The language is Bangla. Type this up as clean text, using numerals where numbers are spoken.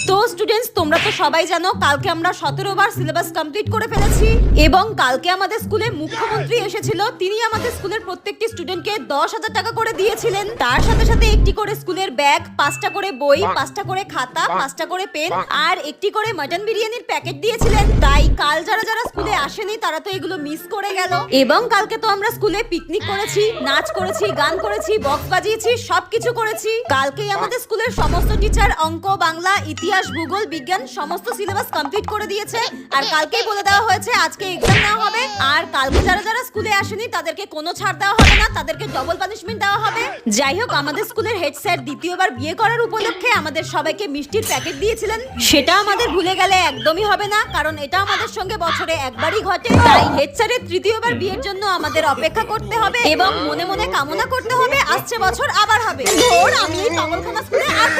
তো স্টুডেন্টস, তোমরা তো সবাই জানো কালকে আমরা 17 বার সিলেবাস কমপ্লিট করে ফেলেছি এবং কালকে আমাদের স্কুলে মুখ্যমন্ত্রী এসেছিল। তিনি আমাদের স্কুলের প্রত্যেকটি স্টুডেন্টকে 10,000 টাকা করে দিয়েছিলেন। তার সাথে সাথে একটি করে স্কুলের ব্যাগ, 5টা করে বই, 5টা করে খাতা, 5টা করে পেন আর একটি করে মাটন বিরিয়ানির প্যাকেট দিয়েছিলেন। তাই কাল যারা যারা স্কুলে আসেনি তারা তো এগুলো মিস করে গেল। এবং কালকে তো আমরা স্কুলে পিকনিক করেছি, নাচ করেছি, গান করেছি, বক্স বাজিয়েছি, সবকিছু করেছি। কালকেই আমাদের স্কুলের সমস্ত টিচার অঙ্ক, বাংলা, ইতিহাস, ভূগোল, বিজ্ঞান সমস্ত সিলেবাস কমপ্লিট করে দিয়েছে। আর কালকেই বলে দেওয়া হয়েছে আজকে এক্সাম নেওয়া হবে। আর কালকে যারা যারা স্কুলে আসেনি তাদেরকে কোনো ছাড় দেওয়া হবে না, তাদেরকে ডবল পানিশমেন্ট দেওয়া হবে। যাই হোক, আমাদের স্কুলের হেড স্যার দ্বিতীয়বার বিয়ে করার উপলক্ষে আমাদের সবাইকে মিষ্টির প্যাকেট দিয়েছিলেন। সেটা আমাদের ভুলে গেলে একদমই হবে না, কারণ এটা আমাদের সঙ্গে বছরে একবারই ঘটে। তাই হেড স্যারের তৃতীয়বার বিয়ের জন্য আমাদের অপেক্ষা করতে হবে এবং মনে মনে কামনা করতে হবে আসছে বছর আবার হবে। ধর, আমি এই পাগলখানা স্কুলে আর